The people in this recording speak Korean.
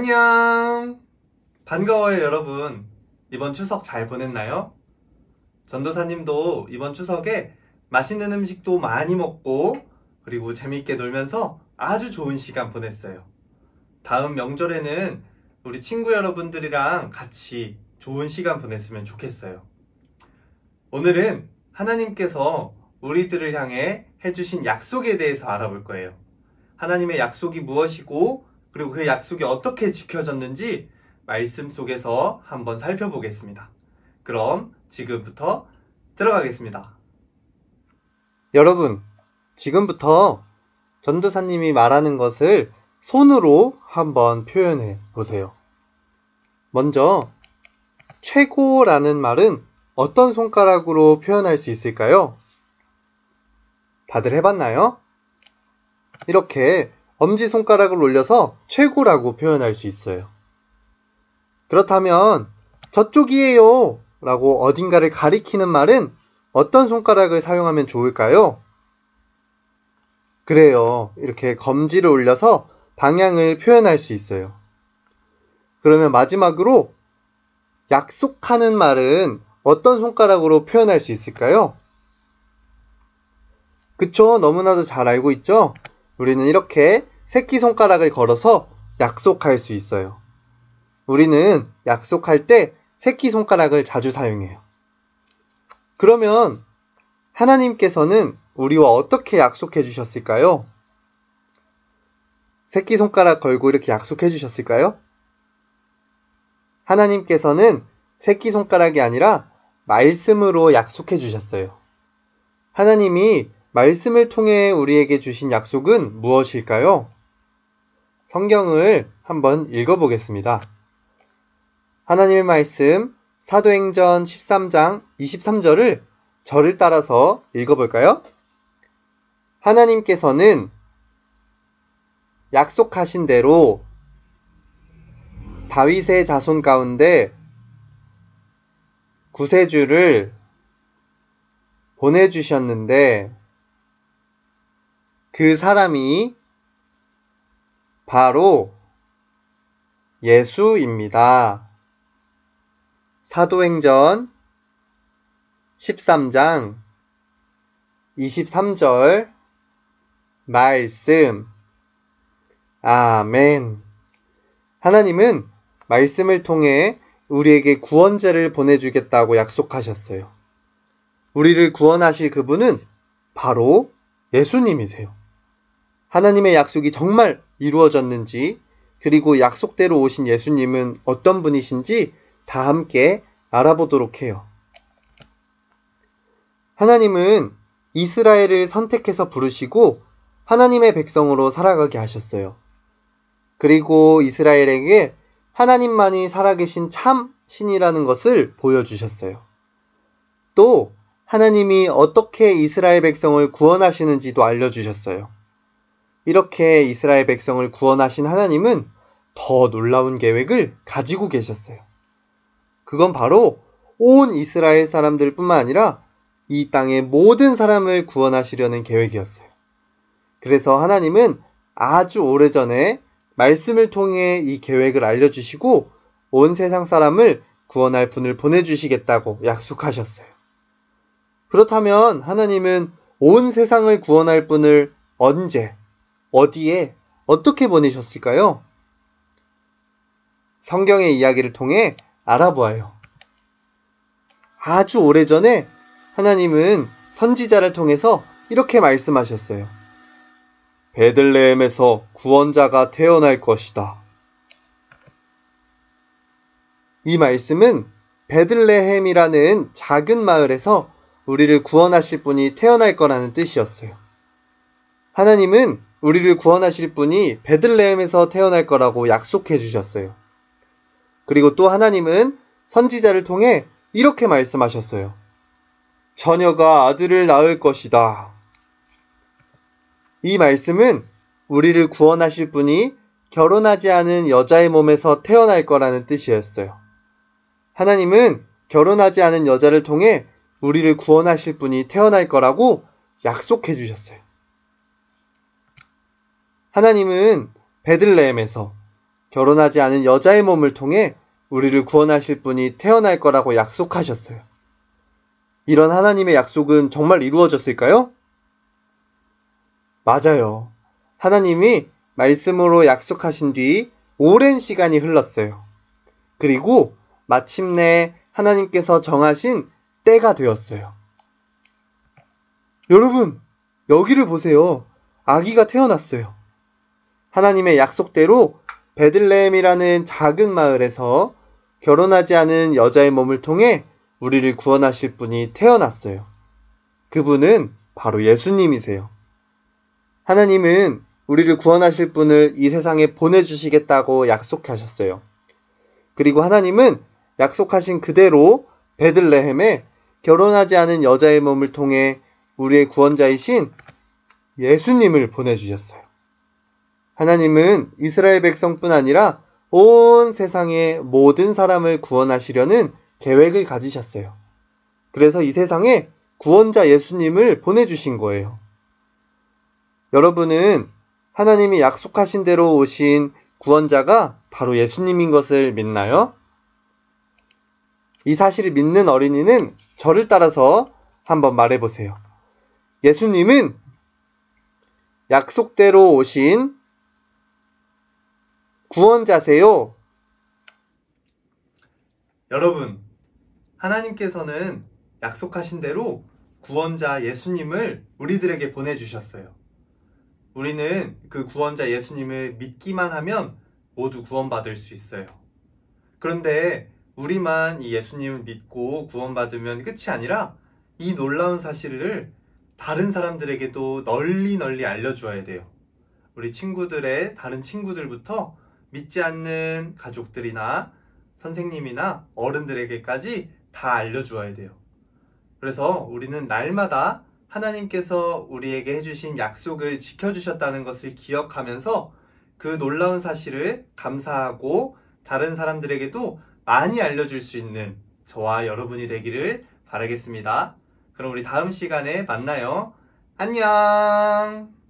안녕! 반가워요, 여러분. 이번 추석 잘 보냈나요? 전도사님도 이번 추석에 맛있는 음식도 많이 먹고 그리고 재밌게 놀면서 아주 좋은 시간 보냈어요. 다음 명절에는 우리 친구 여러분들이랑 같이 좋은 시간 보냈으면 좋겠어요. 오늘은 하나님께서 우리들을 향해 해주신 약속에 대해서 알아볼 거예요. 하나님의 약속이 무엇이고 그리고 그 약속이 어떻게 지켜졌는지 말씀 속에서 한번 살펴보겠습니다. 그럼 지금부터 들어가겠습니다. 여러분, 지금부터 전도사님이 말하는 것을 손으로 한번 표현해 보세요. 먼저 최고라는 말은 어떤 손가락으로 표현할 수 있을까요? 다들 해봤나요? 이렇게 엄지손가락을 올려서 최고라고 표현할 수 있어요. 그렇다면 저쪽이에요 라고 어딘가를 가리키는 말은 어떤 손가락을 사용하면 좋을까요? 그래요. 이렇게 검지를 올려서 방향을 표현할 수 있어요. 그러면 마지막으로 약속하는 말은 어떤 손가락으로 표현할 수 있을까요? 그쵸? 너무나도 잘 알고 있죠? 우리는 이렇게 새끼손가락을 걸어서 약속할 수 있어요. 우리는 약속할 때 새끼손가락을 자주 사용해요. 그러면 하나님께서는 우리와 어떻게 약속해 주셨을까요? 새끼손가락 걸고 이렇게 약속해 주셨을까요? 하나님께서는 새끼손가락이 아니라 말씀으로 약속해 주셨어요. 하나님이 말씀을 통해 우리에게 주신 약속은 무엇일까요? 성경을 한번 읽어보겠습니다. 하나님의 말씀 사도행전 13장 23절을 저를 따라서 읽어볼까요? 하나님께서는 약속하신 대로 다윗의 자손 가운데 구세주를 보내주셨는데 그 사람이 바로 예수입니다. 사도행전 13장 23절 말씀. 아멘. 하나님은 말씀을 통해 우리에게 구원자를 보내주겠다고 약속하셨어요. 우리를 구원하실 그분은 바로 예수님이세요. 하나님의 약속이 정말 이루어졌는지 그리고 약속대로 오신 예수님은 어떤 분이신지 다 함께 알아보도록 해요. 하나님은 이스라엘을 선택해서 부르시고 하나님의 백성으로 살아가게 하셨어요. 그리고 이스라엘에게 하나님만이 살아계신 참 신이라는 것을 보여주셨어요. 또 하나님이 어떻게 이스라엘 백성을 구원하시는지도 알려주셨어요. 이렇게 이스라엘 백성을 구원하신 하나님은 더 놀라운 계획을 가지고 계셨어요. 그건 바로 온 이스라엘 사람들 뿐만 아니라 이 땅의 모든 사람을 구원하시려는 계획이었어요. 그래서 하나님은 아주 오래전에 말씀을 통해 이 계획을 알려주시고 온 세상 사람을 구원할 분을 보내주시겠다고 약속하셨어요. 그렇다면 하나님은 온 세상을 구원할 분을 언제, 어디에, 어떻게 보내셨을까요? 성경의 이야기를 통해 알아보아요. 아주 오래전에 하나님은 선지자를 통해서 이렇게 말씀하셨어요. 베들레헴에서 구원자가 태어날 것이다. 이 말씀은 베들레헴이라는 작은 마을에서 우리를 구원하실 분이 태어날 거라는 뜻이었어요. 하나님은 우리를 구원하실 분이 베들레헴에서 태어날 거라고 약속해 주셨어요. 그리고 또 하나님은 선지자를 통해 이렇게 말씀하셨어요. 처녀가 아들을 낳을 것이다. 이 말씀은 우리를 구원하실 분이 결혼하지 않은 여자의 몸에서 태어날 거라는 뜻이었어요. 하나님은 결혼하지 않은 여자를 통해 우리를 구원하실 분이 태어날 거라고 약속해 주셨어요. 하나님은 베들레헴에서 결혼하지 않은 여자의 몸을 통해 우리를 구원하실 분이 태어날 거라고 약속하셨어요. 이런 하나님의 약속은 정말 이루어졌을까요? 맞아요. 하나님이 말씀으로 약속하신 뒤 오랜 시간이 흘렀어요. 그리고 마침내 하나님께서 정하신 때가 되었어요. 여러분, 여기를 보세요. 아기가 태어났어요. 하나님의 약속대로 베들레헴이라는 작은 마을에서 결혼하지 않은 여자의 몸을 통해 우리를 구원하실 분이 태어났어요. 그분은 바로 예수님이세요. 하나님은 우리를 구원하실 분을 이 세상에 보내주시겠다고 약속하셨어요. 그리고 하나님은 약속하신 그대로 베들레헴에 결혼하지 않은 여자의 몸을 통해 우리의 구원자이신 예수님을 보내주셨어요. 하나님은 이스라엘 백성뿐 아니라 온 세상의 모든 사람을 구원하시려는 계획을 가지셨어요. 그래서 이 세상에 구원자 예수님을 보내주신 거예요. 여러분은 하나님이 약속하신 대로 오신 구원자가 바로 예수님인 것을 믿나요? 이 사실을 믿는 어린이는 저를 따라서 한번 말해보세요. 예수님은 약속대로 오신 구원자세요. 여러분, 하나님께서는 약속하신 대로 구원자 예수님을 우리들에게 보내주셨어요. 우리는 그 구원자 예수님을 믿기만 하면 모두 구원받을 수 있어요. 그런데 우리만 이 예수님을 믿고 구원받으면 끝이 아니라 이 놀라운 사실을 다른 사람들에게도 널리 알려주어야 돼요. 우리 친구들의 다른 친구들부터 믿지 않는 가족들이나 선생님이나 어른들에게까지 다 알려주어야 돼요. 그래서 우리는 날마다 하나님께서 우리에게 해주신 약속을 지켜주셨다는 것을 기억하면서 그 놀라운 사실을 감사하고 다른 사람들에게도 많이 알려줄 수 있는 저와 여러분이 되기를 바라겠습니다. 그럼 우리 다음 시간에 만나요. 안녕!